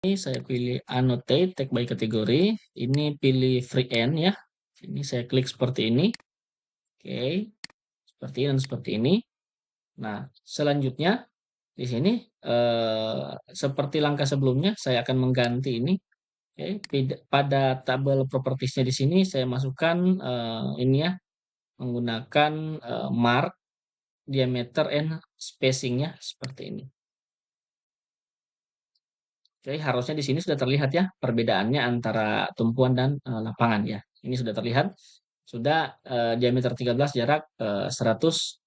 Ini saya pilih annotate tag by kategori. Ini pilih free end ya. Ini saya klik seperti ini. Oke, seperti ini dan seperti ini. Nah, selanjutnya di sini seperti langkah sebelumnya saya akan mengganti ini. Oke, pada tabel propertiesnya di sini saya masukkan ini ya, menggunakan mark, diameter, and spacingnya seperti ini. Oke, harusnya di sini sudah terlihat ya perbedaannya antara tumpuan dan lapangan ya. Ini sudah terlihat. Sudah diameter 13 jarak 150.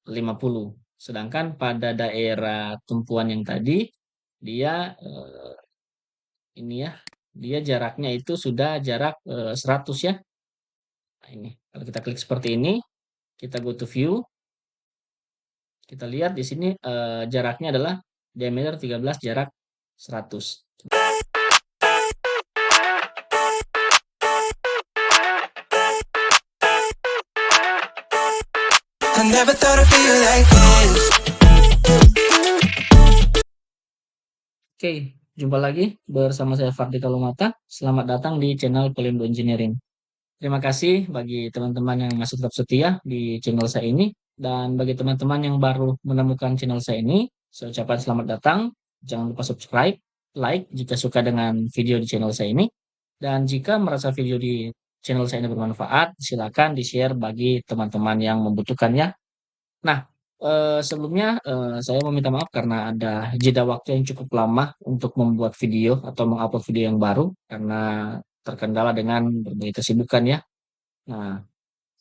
Sedangkan pada daerah tumpuan yang tadi dia ini ya, dia jaraknya itu sudah jarak 100 ya. Nah, ini kalau kita klik seperti ini, kita go to view, kita lihat di sini jaraknya adalah diameter 13 jarak 100. I never thought I'd feel like this. Oke, jumpa lagi bersama saya Fardi Kalumata. Selamat datang di channel Pelindo Engineering. Terima kasih bagi teman-teman yang masih tetap setia di channel saya ini. Dan bagi teman-teman yang baru menemukan channel saya ini, saya ucapkan selamat datang. Jangan lupa subscribe, like jika suka dengan video di channel saya ini. Dan jika merasa video di channel saya ini bermanfaat, silakan di-share bagi teman-teman yang membutuhkannya. Nah, sebelumnya saya meminta maaf karena ada jeda waktu yang cukup lama untuk membuat video atau mengupload video yang baru karena terkendala dengan berbagai kesibukan ya. Nah,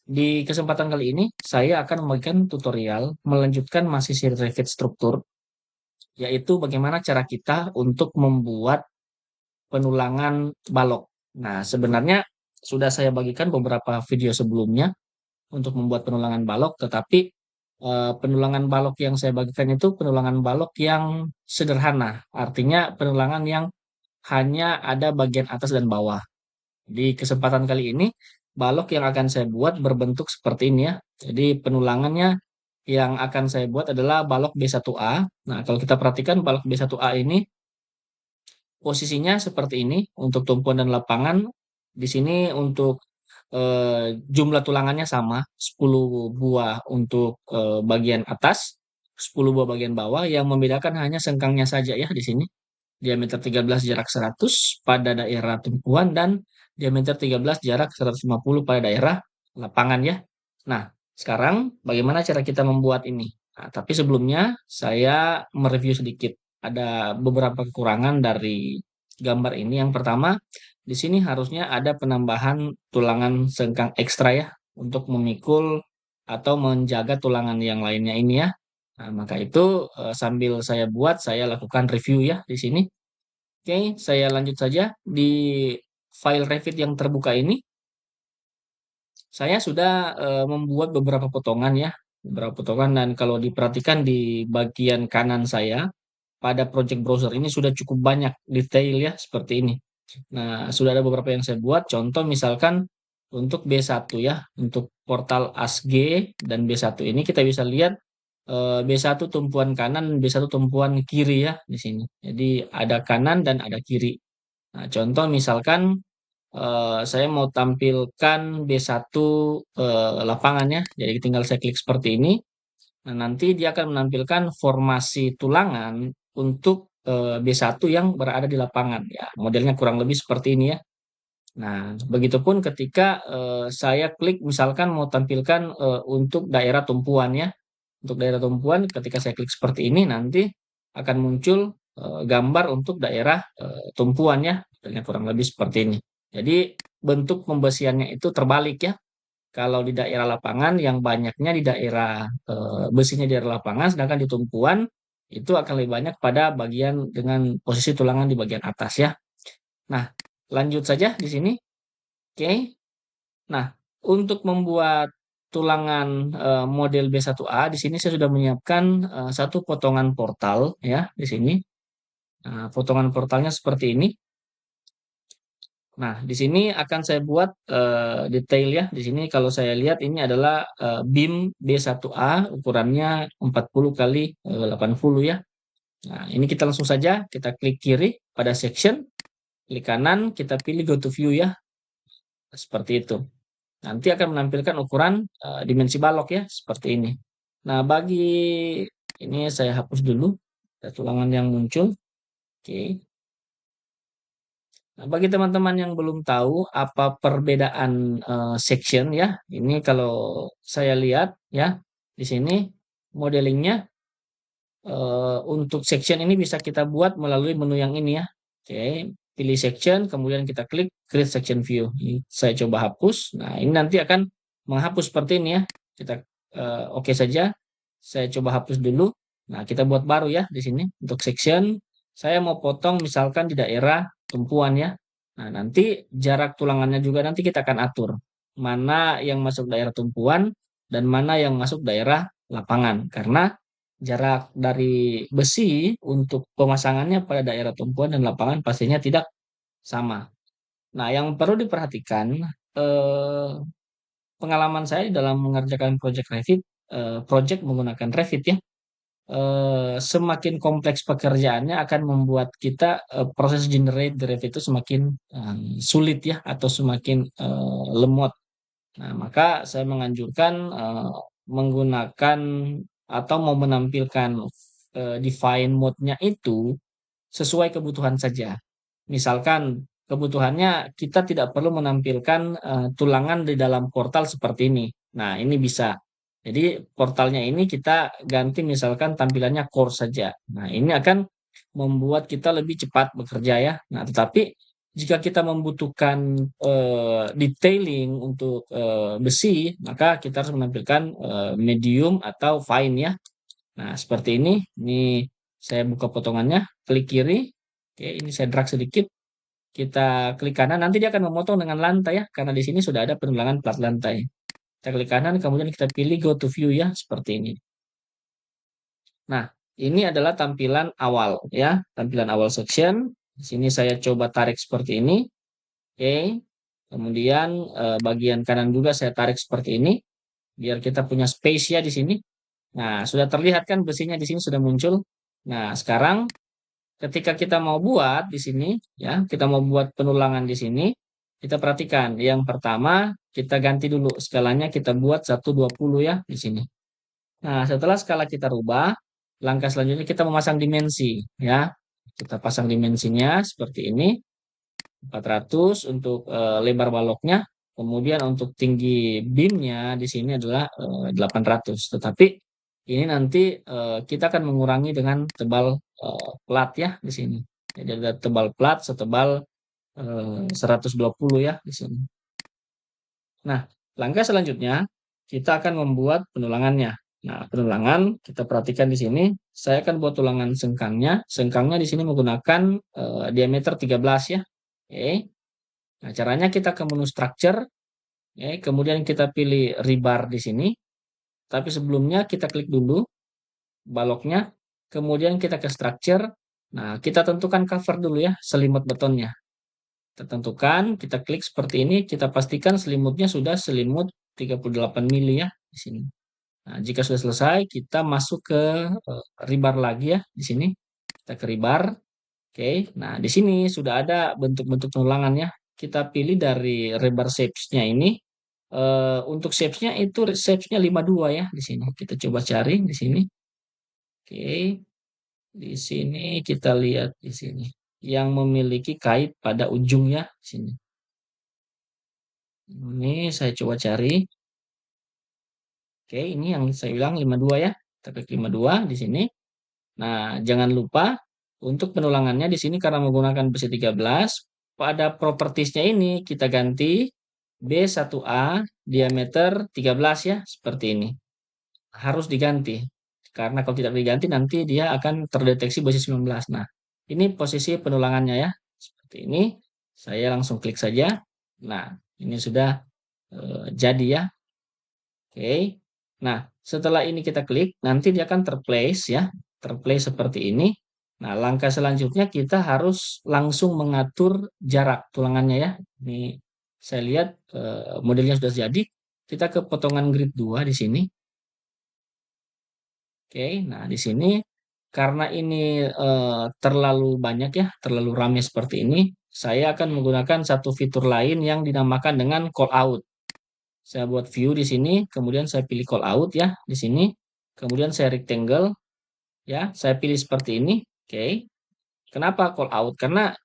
di kesempatan kali ini saya akan memberikan tutorial melanjutkan masih seri Revit struktur, yaitu bagaimana cara kita untuk membuat penulangan balok. Nah, sebenarnya sudah saya bagikan beberapa video sebelumnya untuk membuat penulangan balok, tetapi penulangan balok yang saya bagikan itu penulangan balok yang sederhana. Artinya penulangan yang hanya ada bagian atas dan bawah. Di kesempatan kali ini, balok yang akan saya buat berbentuk seperti ini ya. Jadi penulangannya yang akan saya buat adalah balok B1A. Nah, kalau kita perhatikan balok B1A ini posisinya seperti ini untuk tumpuan dan lapangan. Di sini untuk jumlah tulangannya sama, 10 buah untuk bagian atas, 10 buah bagian bawah, yang membedakan hanya sengkangnya saja ya di sini. Diameter 13 jarak 100 pada daerah tumpuan dan diameter 13 jarak 150 pada daerah lapangan ya. Nah, sekarang bagaimana cara kita membuat ini? Nah, tapi sebelumnya saya mereview sedikit. Ada beberapa kekurangan dari gambar ini. Yang pertama, di sini harusnya ada penambahan tulangan sengkang ekstra ya untuk memikul atau menjaga tulangan yang lainnya ini ya. Nah, maka itu sambil saya buat, saya lakukan review ya di sini. Oke, saya lanjut saja di file Revit yang terbuka ini. Saya sudah membuat beberapa potongan ya, beberapa potongan, dan kalau diperhatikan di bagian kanan saya pada project browser ini sudah cukup banyak detail ya seperti ini. Nah, sudah ada beberapa yang saya buat. Contoh misalkan untuk B1 ya, untuk portal ASG dan B1 ini kita bisa lihat B1 tumpuan kanan, B1 tumpuan kiri ya di sini. Jadi ada kanan dan ada kiri. Nah, contoh misalkan saya mau tampilkan B1 lapangannya. Jadi tinggal saya klik seperti ini. Nah, nanti dia akan menampilkan formasi tulangan untuk B1 yang berada di lapangan ya. Modelnya kurang lebih seperti ini ya. Nah, begitupun ketika saya klik misalkan mau tampilkan untuk daerah tumpuan ya. Untuk daerah tumpuan ketika saya klik seperti ini nanti akan muncul gambar untuk daerah tumpuan ya. Modelnya kurang lebih seperti ini. Jadi bentuk pembesiannya itu terbalik ya. Kalau di daerah lapangan yang banyaknya di daerah besinya di daerah lapangan, sedangkan di tumpuan itu akan lebih banyak pada bagian dengan posisi tulangan di bagian atas ya. Nah, lanjut saja di sini. Oke. Nah, untuk membuat tulangan model B1A di sini saya sudah menyiapkan satu potongan portal ya di sini. Nah, potongan portalnya seperti ini. Nah, di sini akan saya buat detail ya. Di sini kalau saya lihat ini adalah beam B1A ukurannya 40 kali 80 ya. Nah, ini kita langsung saja kita klik kiri pada section, klik kanan kita pilih go to view ya, seperti itu. Nanti akan menampilkan ukuran dimensi balok ya, seperti ini. Nah, bagi ini saya hapus dulu ada tulangan yang muncul. Oke. Nah, bagi teman-teman yang belum tahu apa perbedaan section ya, ini kalau saya lihat ya di sini modelingnya untuk section ini bisa kita buat melalui menu yang ini ya. Oke, pilih section, kemudian kita klik create section view. Ini saya coba hapus. Nah, ini nanti akan menghapus seperti ini ya. Kita oke saja. Saya coba hapus dulu. Nah, kita buat baru ya di sini untuk section. Saya mau potong misalkan di daerah tumpuan ya. Nah, nanti jarak tulangannya juga nanti kita akan atur. Mana yang masuk daerah tumpuan dan mana yang masuk daerah lapangan. Karena jarak dari besi untuk pemasangannya pada daerah tumpuan dan lapangan pastinya tidak sama. Nah, yang perlu diperhatikan, eh, pengalaman saya dalam mengerjakan project Revit, project menggunakan Revit ya, semakin kompleks pekerjaannya akan membuat kita proses generate di Revit itu semakin sulit ya, atau semakin lemot. Nah, maka saya menganjurkan menggunakan atau mau menampilkan define mode-nya itu sesuai kebutuhan saja. Misalkan kebutuhannya kita tidak perlu menampilkan tulangan di dalam portal seperti ini. Nah, ini bisa. Jadi portalnya ini kita ganti misalkan tampilannya core saja. Nah, ini akan membuat kita lebih cepat bekerja ya. Nah, tetapi jika kita membutuhkan detailing untuk besi, maka kita harus menampilkan medium atau fine ya. Nah, seperti ini. Ini saya buka potongannya, klik kiri. Oke, ini saya drag sedikit. Kita klik kanan, nanti dia akan memotong dengan lantai ya, karena di sini sudah ada penulangan plat lantai. Kita klik kanan, kemudian kita pilih go to view ya, seperti ini. Nah, ini adalah tampilan awal ya, tampilan awal section. Di sini saya coba tarik seperti ini. Oke. Kemudian bagian kanan juga saya tarik seperti ini biar kita punya space ya di sini. Nah, sudah terlihat kan besinya di sini sudah muncul. Nah, sekarang ketika kita mau buat di sini ya, kita mau buat penulangan di sini, kita perhatikan yang pertama kita ganti dulu skalanya, kita buat 120 ya di sini. Nah, setelah skala kita rubah, langkah selanjutnya kita memasang dimensi ya. Kita pasang dimensinya seperti ini. 400 untuk lebar baloknya, kemudian untuk tinggi beamnya di sini adalah 800. Tetapi ini nanti kita akan mengurangi dengan tebal plat ya di sini. Jadi ada tebal plat setebal 120 ya di sini. Nah, langkah selanjutnya kita akan membuat penulangannya. Nah, penulangan kita perhatikan di sini, saya akan buat tulangan sengkangnya. Sengkangnya di sini menggunakan diameter 13 ya. Oke. Nah, caranya kita ke menu structure, ya, kemudian kita pilih rebar di sini. Tapi sebelumnya kita klik dulu baloknya, kemudian kita ke structure. Nah, kita tentukan cover dulu ya, selimut betonnya. Kita tentukan, kita klik seperti ini, kita pastikan selimutnya sudah selimut 38 mili ya di sini. Nah, jika sudah selesai, kita masuk ke rebar lagi ya di sini. Kita ke rebar. Oke, nah di sini sudah ada bentuk-bentuk penulangan ya. Kita pilih dari rebar shapes-nya ini. Untuk shapes-nya itu shapes-nya 52 ya di sini. Kita coba cari di sini. Oke, di sini kita lihat di sini yang memiliki kait pada ujungnya di sini. Ini saya coba cari. Oke, ini yang saya bilang 52 ya. Kita klik 52 di sini. Nah, jangan lupa untuk penulangannya di sini karena menggunakan besi 13, pada propertiesnya ini kita ganti B1A diameter 13 ya, seperti ini. Harus diganti. Karena kalau tidak diganti nanti dia akan terdeteksi besi 19. Nah, ini posisi penulangannya ya. Seperti ini. Saya langsung klik saja. Nah, ini sudah jadi ya. Oke. Nah, setelah ini kita klik, nanti dia akan terplace ya, terplace seperti ini. Nah, langkah selanjutnya kita harus langsung mengatur jarak tulangannya ya. Ini saya lihat modelnya sudah jadi. Kita ke potongan grid 2 di sini. Oke, nah di sini karena ini terlalu banyak ya, terlalu ramai seperti ini, saya akan menggunakan satu fitur lain yang dinamakan dengan call out. Saya buat view di sini, kemudian saya pilih call out ya di sini, kemudian saya rectangle ya, saya pilih seperti ini. Oke. Kenapa call out? Karena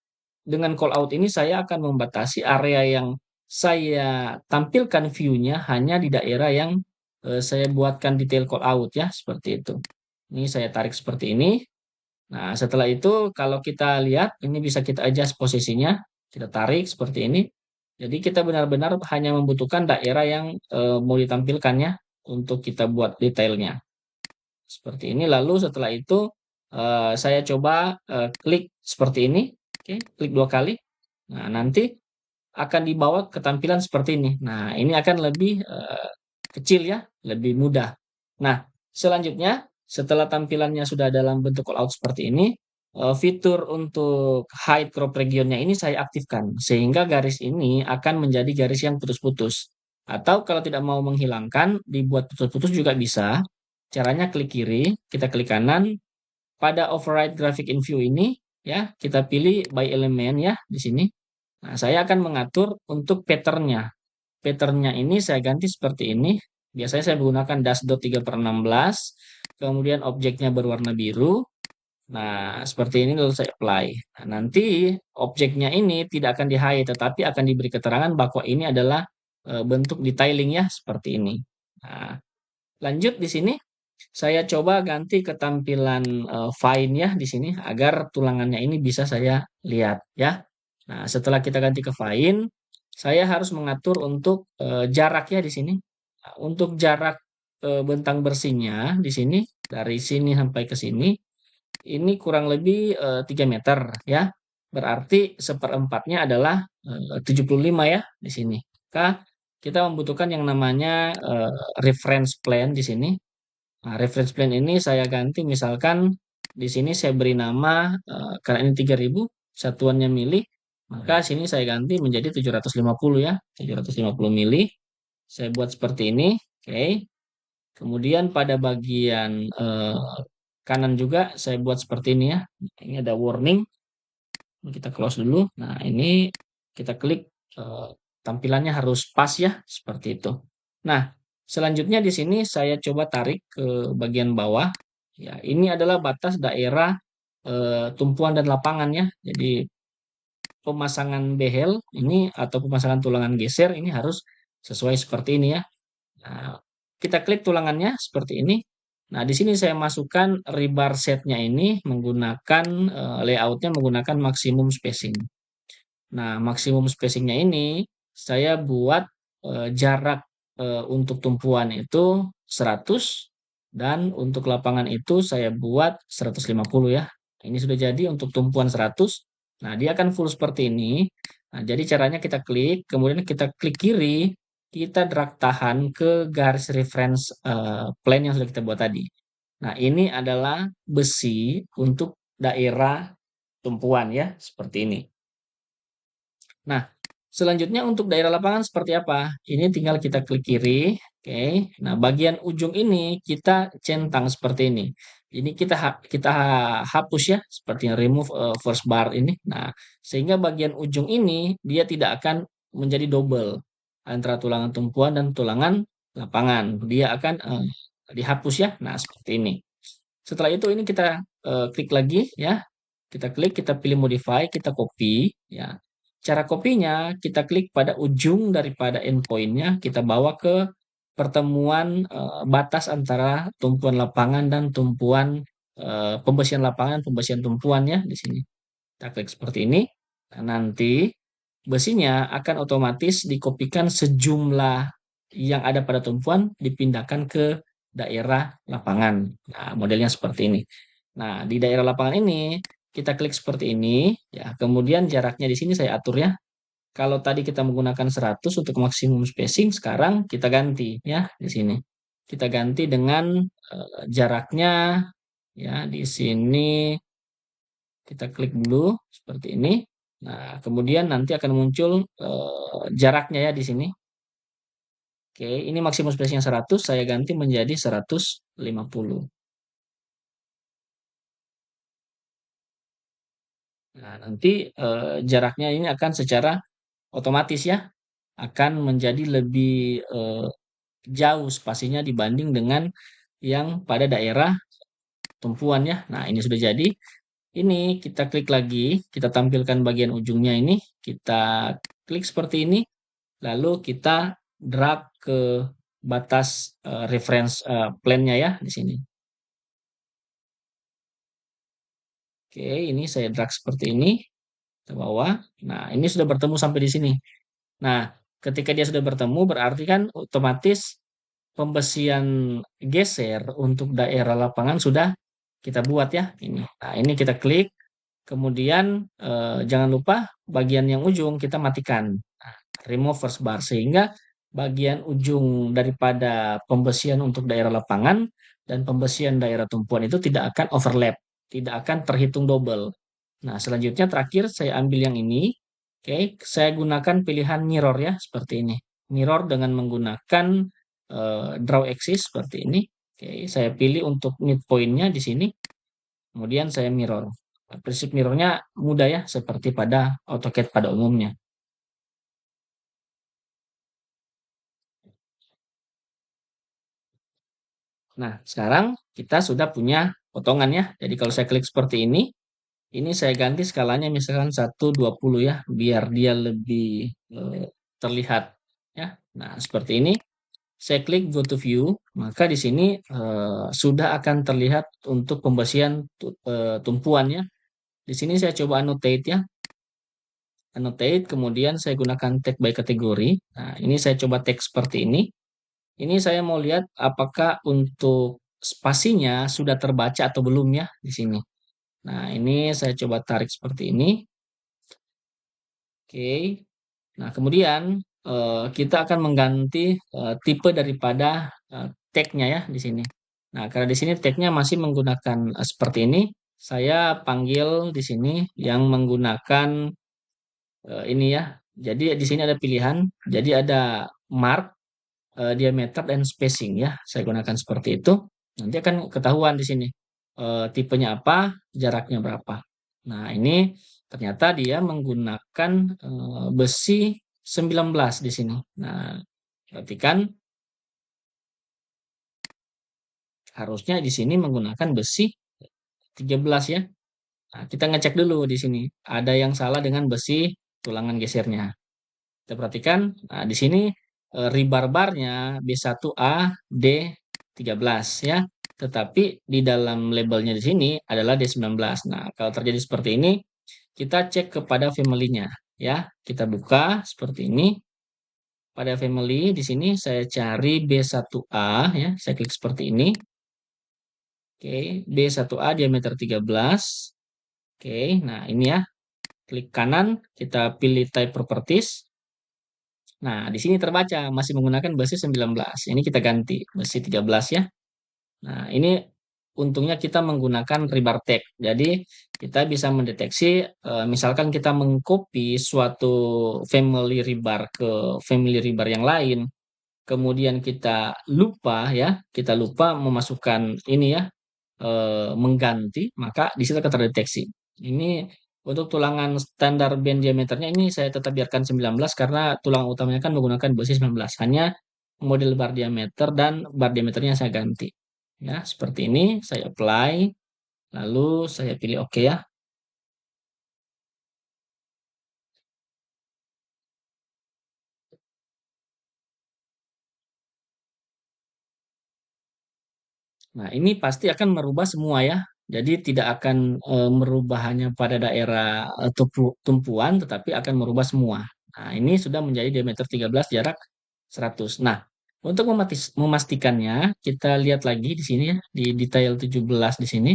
dengan call out ini saya akan membatasi area yang saya tampilkan view-nya hanya di daerah yang saya buatkan detail call out ya, seperti itu. Ini saya tarik seperti ini. Nah, setelah itu kalau kita lihat ini bisa kita adjust posisinya, kita tarik seperti ini. Jadi kita benar-benar hanya membutuhkan daerah yang mau ditampilkannya untuk kita buat detailnya. Seperti ini. Lalu setelah itu saya coba klik seperti ini. Oke, klik 2 kali. Nah, nanti akan dibawa ke tampilan seperti ini. Nah, ini akan lebih kecil ya, lebih mudah. Nah, selanjutnya setelah tampilannya sudah dalam bentuk callout seperti ini, fitur untuk hide crop regionnya ini saya aktifkan sehingga garis ini akan menjadi garis yang putus-putus. Atau kalau tidak mau menghilangkan, dibuat putus-putus juga bisa. Caranya klik kiri, kita klik kanan. Pada override graphic in view ini, ya kita pilih by element ya di sini. Nah, saya akan mengatur untuk patternnya. Patternnya ini saya ganti seperti ini. Biasanya saya menggunakan dash dot 3/16. Kemudian objeknya berwarna biru. Nah, seperti ini lalu saya apply. Nah, nanti objeknya ini tidak akan di-hide, tetapi akan diberi keterangan bahwa ini adalah bentuk detailing ya, seperti ini. Nah, lanjut di sini saya coba ganti ketampilan fine ya di sini agar tulangannya ini bisa saya lihat ya. Nah, setelah kita ganti ke fine, saya harus mengatur untuk jarak ya di sini. Nah, untuk jarak bentang bersihnya di sini dari sini sampai ke sini ini kurang lebih 3 meter ya. Berarti seperempatnya adalah 75 ya di sini. Maka kita membutuhkan yang namanya reference plane di sini. Nah, reference plane ini saya ganti misalkan di sini saya beri nama karena ini 3000 satuannya mili, maka sini saya ganti menjadi 750 ya, 750 mili. Saya buat seperti ini. Oke. Kemudian pada bagian kanan juga saya buat seperti ini ya. Ini ada warning. Ini kita close dulu. Nah, ini kita klik tampilannya harus pas ya, seperti itu. Nah, selanjutnya di sini saya coba tarik ke bagian bawah. Ya, ini adalah batas daerah tumpuan dan lapangan ya. Jadi pemasangan behel ini atau pemasangan tulangan geser ini harus sesuai seperti ini ya. Nah, kita klik tulangannya seperti ini. Nah, di sini saya masukkan rebar setnya ini menggunakan layoutnya menggunakan maksimum spacing. Nah, maksimum spacingnya ini saya buat jarak untuk tumpuan itu 100 dan untuk lapangan itu saya buat 150 ya. Ini sudah jadi untuk tumpuan 100. Nah, dia akan full seperti ini. Nah, jadi caranya kita klik, kemudian kita klik kiri, kita drag tahan ke garis reference plane yang sudah kita buat tadi. Nah, ini adalah besi untuk daerah tumpuan ya, seperti ini. Nah, selanjutnya untuk daerah lapangan seperti apa? Ini tinggal kita klik kiri, oke. Nah, bagian ujung ini kita centang seperti ini. Ini kita hapus ya, seperti yang remove first bar ini. Nah, sehingga bagian ujung ini dia tidak akan menjadi double antara tulangan tumpuan dan tulangan lapangan. Dia akan dihapus ya. Nah, seperti ini. Setelah itu ini kita klik lagi ya. Kita klik, kita pilih modify, kita copy ya. Cara kopinya kita klik pada ujung daripada endpoint-nya, kita bawa ke pertemuan batas antara tumpuan lapangan dan tumpuan pembersihan lapangan, pembersihan tumpuannya di sini. Kita klik seperti ini. Nah, nanti besinya akan otomatis dikopikan sejumlah yang ada pada tumpuan dipindahkan ke daerah lapangan. Nah, modelnya seperti ini. Nah, di daerah lapangan ini kita klik seperti ini ya. Kemudian jaraknya di sini saya atur ya. Kalau tadi kita menggunakan 100 untuk maksimum spacing, sekarang kita ganti ya di sini. Kita ganti dengan jaraknya ya di sini kita klik dulu seperti ini. Nah, kemudian nanti akan muncul jaraknya ya di sini. Oke, ini maksimum spacing 100, saya ganti menjadi 150. Nah, nanti jaraknya ini akan secara otomatis ya akan menjadi lebih jauh spasinya dibanding dengan yang pada daerah tumpuan ya. Nah, ini sudah jadi. Ini kita klik lagi, kita tampilkan bagian ujungnya ini, kita klik seperti ini, lalu kita drag ke batas reference plan-nya ya di sini. Oke, ini saya drag seperti ini ke bawah. Nah, ini sudah bertemu sampai di sini. Nah, ketika dia sudah bertemu berarti kan otomatis pembesian geser untuk daerah lapangan sudah kita buat ya ini. Nah, ini kita klik, kemudian jangan lupa bagian yang ujung kita matikan. Nah, remove first bar sehingga bagian ujung daripada pembesian untuk daerah lapangan dan pembesian daerah tumpuan itu tidak akan overlap, tidak akan terhitung double. Nah, selanjutnya terakhir saya ambil yang ini. Oke, saya gunakan pilihan mirror ya seperti ini. Mirror dengan menggunakan draw axis seperti ini. Oke, saya pilih untuk midpoint-nya di sini. Kemudian saya mirror. Prinsip mirrornya mudah ya, seperti pada AutoCAD pada umumnya. Nah, sekarang kita sudah punya potongan ya. Jadi kalau saya klik seperti ini saya ganti skalanya misalkan 1:20 ya, biar dia lebih terlihat ya. Nah, seperti ini. Saya klik go to view, maka di sini sudah akan terlihat untuk pembesian tumpuan ya. Di sini saya coba annotate ya. Annotate, kemudian saya gunakan tag by kategori. Nah, ini saya coba tag seperti ini. Ini saya mau lihat apakah untuk spasinya sudah terbaca atau belum ya di sini. Nah, ini saya coba tarik seperti ini. Oke. Nah, kemudian kita akan mengganti tipe daripada tag-nya ya di sini. Nah, karena di sini tag-nya masih menggunakan seperti ini, saya panggil di sini yang menggunakan ini ya. Jadi di sini ada pilihan. Jadi ada mark, diameter dan spacing ya. Saya gunakan seperti itu. Nanti akan ketahuan di sini tipenya apa, jaraknya berapa. Nah, ini ternyata dia menggunakan besi 19 di sini. Nah, perhatikan harusnya di sini menggunakan besi 13 ya. Nah, kita ngecek dulu di sini. Ada yang salah dengan besi tulangan gesernya. Kita perhatikan, nah di sini rebar-barnya B1A D13 ya. Tetapi di dalam labelnya di sini adalah D19. Nah, kalau terjadi seperti ini, kita cek kepada family-nya ya. Kita buka seperti ini. Pada family di sini saya cari B1A ya. Saya klik seperti ini. Oke, B1A diameter 13. Oke, nah ini ya. Klik kanan, kita pilih type properties. Nah, di sini terbaca masih menggunakan besi 19. Ini kita ganti besi 13 ya. Nah, ini untungnya kita menggunakan rebar tag. Jadi, kita bisa mendeteksi misalkan kita mengcopy suatu family rebar ke family rebar yang lain, kemudian kita lupa memasukkan ini ya, mengganti, maka di situ akan terdeteksi. Ini untuk tulangan standar band diameternya ini saya tetap biarkan 19 karena tulang utamanya kan menggunakan besi 19. Hanya model bar diameter dan bar diameternya saya ganti. Ya, seperti ini saya apply, lalu saya pilih OK ya. Nah, ini pasti akan merubah semua ya. Jadi tidak akan merubah hanya pada daerah tumpuan, tetapi akan merubah semua. Nah, ini sudah menjadi diameter 13 jarak 100. Nah, untuk memastikannya, kita lihat lagi di sini ya, di detail 17 di sini.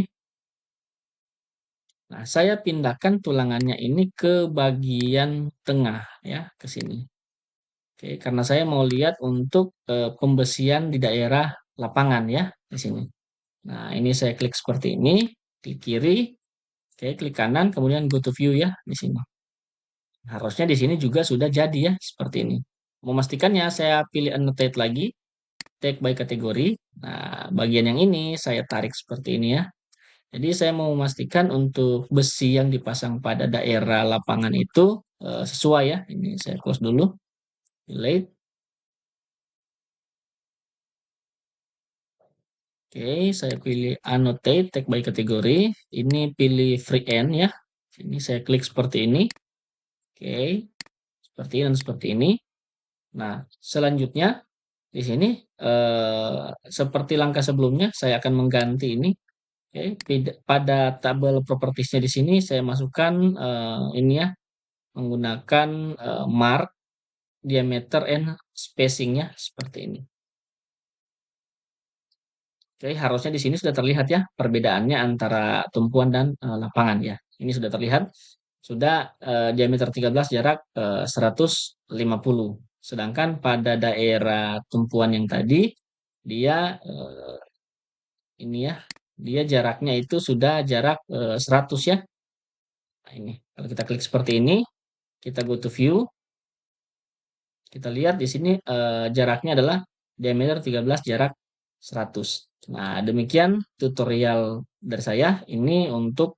Nah, saya pindahkan tulangannya ini ke bagian tengah ya, ke sini. Oke, karena saya mau lihat untuk pembesian di daerah lapangan ya, di sini. Nah, ini saya klik seperti ini, klik kiri, oke, klik kanan, kemudian go to view ya di sini. Harusnya di sini juga sudah jadi ya, seperti ini. Memastikannya saya pilih annotate lagi, tag by kategori. Nah, bagian yang ini saya tarik seperti ini ya. Jadi saya mau memastikan untuk besi yang dipasang pada daerah lapangan itu sesuai ya. Ini saya close dulu, delete. Oke, saya pilih annotate, tag by kategori. Ini pilih free end ya. Ini saya klik seperti ini. Oke, seperti ini dan seperti ini. Nah, selanjutnya di sini seperti langkah sebelumnya, saya akan mengganti ini. Oke, pada tabel propertiesnya di sini saya masukkan ini ya, menggunakan mark, diameter, and spacingnya seperti ini. Oke, harusnya di sini sudah terlihat ya perbedaannya antara tumpuan dan lapangan ya. Ini sudah terlihat. Sudah diameter 13, jarak 150. Sedangkan pada daerah tumpuan yang tadi dia ini ya, dia jaraknya itu sudah jarak 100 ya. Nah, ini kalau kita klik seperti ini, kita go to view, kita lihat di sini jaraknya adalah diameter 13, jarak 100. Nah, demikian tutorial dari saya ini untuk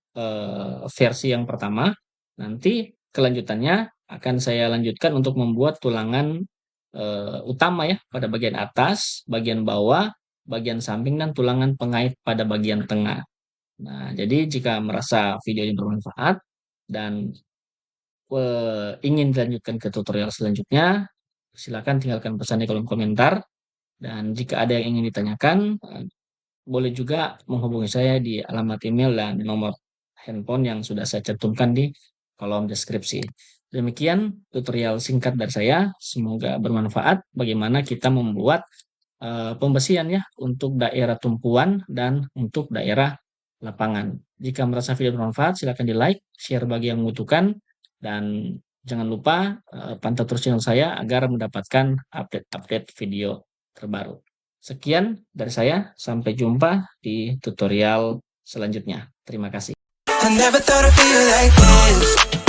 versi yang pertama. Nanti kelanjutannya akan saya lanjutkan untuk membuat tulangan utama ya pada bagian atas, bagian bawah, bagian samping, dan tulangan pengait pada bagian tengah. Nah, jadi jika merasa video ini bermanfaat dan ingin dilanjutkan ke tutorial selanjutnya, silakan tinggalkan pesan di kolom komentar. Dan jika ada yang ingin ditanyakan, boleh juga menghubungi saya di alamat email dan nomor handphone yang sudah saya cantumkan di kolom deskripsi. Demikian tutorial singkat dari saya. Semoga bermanfaat bagaimana kita membuat pembesian ya untuk daerah tumpuan dan untuk daerah lapangan. Jika merasa video bermanfaat, silakan di like, share bagi yang membutuhkan, dan jangan lupa pantau terus channel saya agar mendapatkan update-update video terbaru. Sekian dari saya, sampai jumpa di tutorial selanjutnya. Terima kasih. I never thought I'd feel like this.